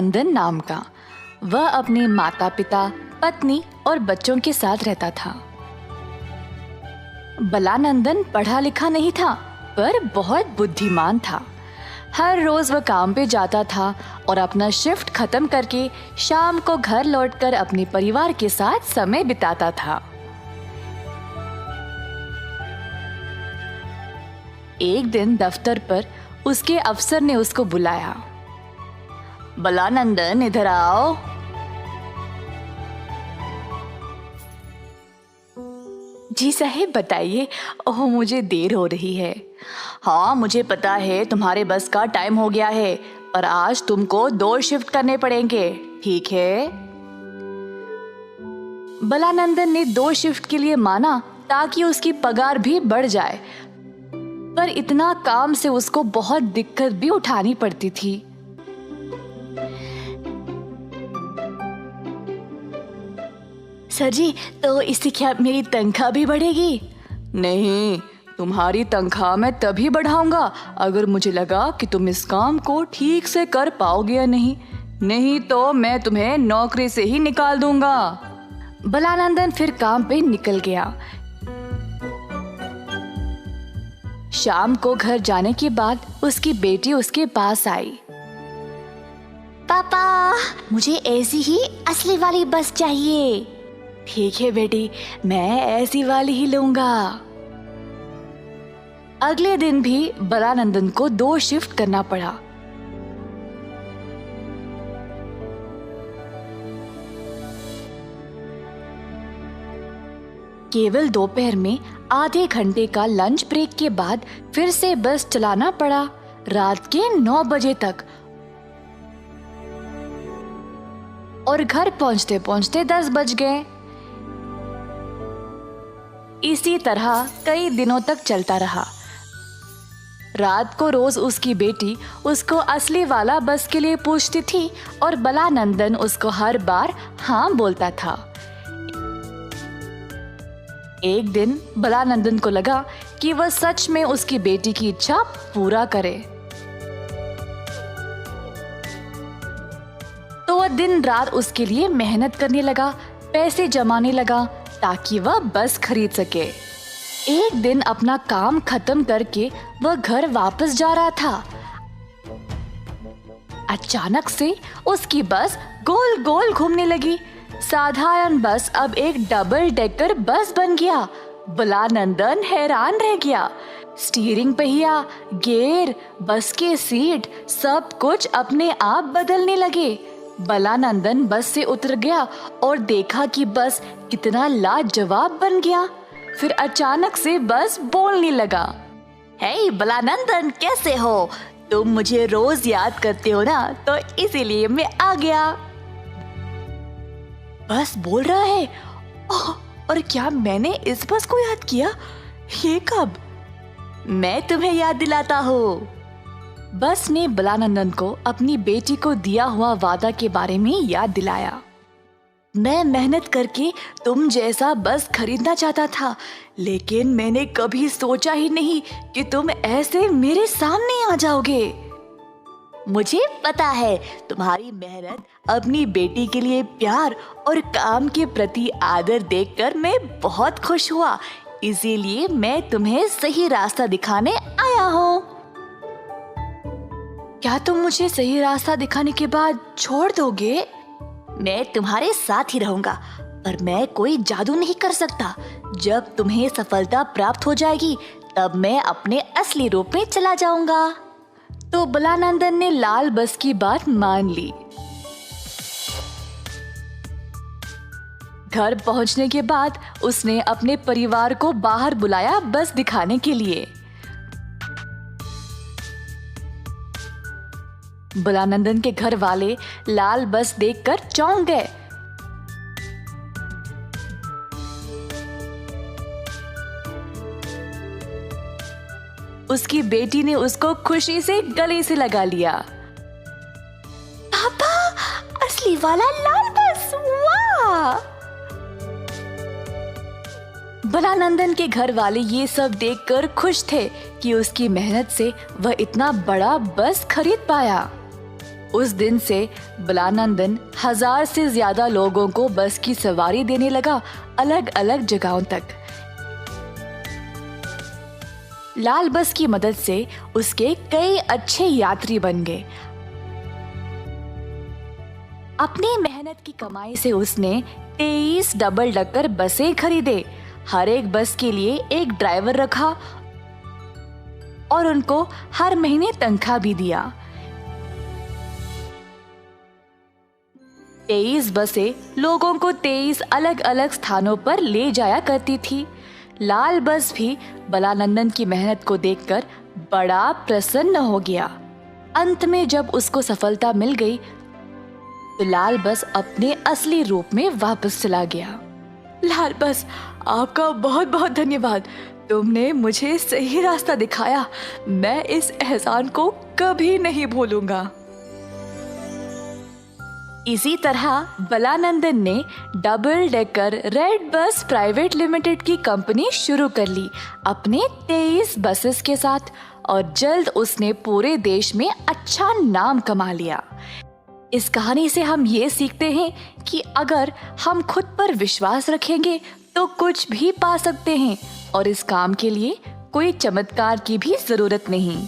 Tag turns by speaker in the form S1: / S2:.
S1: नंदन नाम का। वह अपने माता पिता, पत्नी और बच्चों के साथ रहता था। बलानंदन पढ़ा लिखा नहीं था, पर बहुत बुद्धिमान था। हर रोज वह काम पे जाता था और अपना शिफ्ट खत्म करके शाम को घर लौटकर अपने परिवार के साथ समय बिताता था। एक दिन दफ्तर पर उसके अफसर ने उसको बुलाया। बलानंदन, इधर आओ। जी साहब, बताइए। ओह, मुझे देर हो रही है। हाँ, मुझे पता है तुम्हारे बस का टाइम हो गया है, पर आज तुमको 2 शिफ्ट करने पड़ेंगे, ठीक है? बलानंदन ने 2 शिफ्ट के लिए माना ताकि उसकी पगार भी बढ़ जाए, पर इतना काम से उसको बहुत दिक्कत भी उठानी पड़ती थी। सर जी, तो इससे क्या मेरी तनख्वाह भी बढ़ेगी? नहीं, तुम्हारी तनख्वाह मैं तभी बढ़ाऊंगा अगर मुझे लगा कि तुम इस काम को ठीक से कर पाओगे या नहीं तो मैं तुम्हें नौकरी से ही निकाल दूंगा। बलानंदन फिर काम पे निकल गया। शाम को घर जाने के बाद उसकी बेटी उसके पास आई। पापा, मुझे ऐसी ही असली वाली बस चाहिए। ठीक है बेटी, मैं ऐसी वाली ही लूंगा। अगले दिन भी बलानंदन को 2 शिफ्ट करना पड़ा। केवल दोपहर में आधे घंटे का लंच ब्रेक के बाद फिर से बस चलाना पड़ा, रात के 9 बजे तक। और घर पहुंचते पहुंचते 10 बज गए। इसी तरह कई दिनों तक चलता रहा। रात को रोज उसकी बेटी उसको असली वाला बस के लिए पूछती थी और बलानंदन उसको हर बार हाँ बोलता था। एक दिन बलानंदन को लगा कि वह सच में उसकी बेटी की इच्छा पूरा करे, तो वह दिन रात उसके लिए मेहनत करने लगा, पैसे जमाने लगा ताकि वह बस खरीद सके। एक दिन अपना काम खत्म करके वह घर वापस जा रहा था। अचानक से उसकी बस गोल गोल घूमने लगी। साधारण बस अब एक डबल डेकर बस बन गया। बलानंदन हैरान रह गया। स्टीयरिंग पहिया, गियर, बस के सीट, सब कुछ अपने आप बदलने लगे। बलानंदन बस से उतर गया और देखा कि बस कितना लाजवाब बन गया। फिर अचानक से बस बोलने लगा। हे बलानंदन, कैसे हो? तुम मुझे रोज याद करते हो ना, तो इसीलिए मैं आ गया। बस बोल रहा है। ओह, और क्या मैंने इस बस को याद किया? ये कब? मैं तुम्हें याद दिलाता हूँ। बस ने बलानंदन को अपनी बेटी को दिया हुआ वादा के बारे में याद दिलाया। मैं मेहनत करके तुम जैसा बस खरीदना चाहता था, लेकिन मैंने कभी सोचा ही नहीं कि तुम ऐसे मेरे सामने आ जाओगे। मुझे पता है, तुम्हारी मेहनत, अपनी बेटी के लिए प्यार और काम के प्रति आदर देखकर मैं बहुत खुश हुआ, इसीलिए मैं तुम्हें सही रास्ता दिखाने आया हूँ। क्या तुम मुझे सही रास्ता दिखाने के बाद छोड़ दोगे? मैं तुम्हारे साथ ही रहूंगा, पर मैं कोई जादू नहीं कर सकता। जब तुम्हें सफलता प्राप्त हो जाएगी, तब मैं अपने असली रूप में चला जाऊंगा। तो बलानंदन ने लाल बस की बात मान ली। घर पहुंचने के बाद उसने अपने परिवार को बाहर बुलाया बस दिखाने के लिए। बलानंदन के घर वाले लाल बस देखकर चौंक गए। उसकी बेटी ने उसको खुशी से गले से लगा लिया। पापा, असली वाला लाल बस, वाह! बलानंदन के घर वाले ये सब देखकर खुश थे कि उसकी मेहनत से वह इतना बड़ा बस खरीद पाया। उस दिन से बलानंदन 1000 से ज्यादा लोगों को बस की सवारी देने लगा, अलग अलग जगहों तक। लाल बस की मदद से उसके कई अच्छे यात्री बन गए। अपनी मेहनत की कमाई से उसने 23 डबल डकर बसें खरीदे, हर एक बस के लिए एक ड्राइवर रखा और उनको हर महीने तनख्वाह भी दिया। 23 बसें लोगों को 23 अलग अलग स्थानों पर ले जाया करती थी। लाल बस भी बलानंदन की मेहनत को देखकर बड़ा प्रसन्न हो गया। अंत में जब उसको सफलता मिल गई तो लाल बस अपने असली रूप में वापस चला गया। लाल बस, आपका बहुत बहुत धन्यवाद। तुमने मुझे सही रास्ता दिखाया। मैं इस एहसान को कभी नहीं भूलूंगा। इसी तरह बलानंदन ने double decker red bus private limited की कंपनी शुरू कर ली अपने 23 बसेस के साथ, और जल्द उसने पूरे देश में अच्छा नाम कमा लिया। इस कहानी से हम ये सीखते हैं कि अगर हम खुद पर विश्वास रखेंगे तो कुछ भी पा सकते हैं, और इस काम के लिए कोई चमत्कार की भी जरूरत नहीं।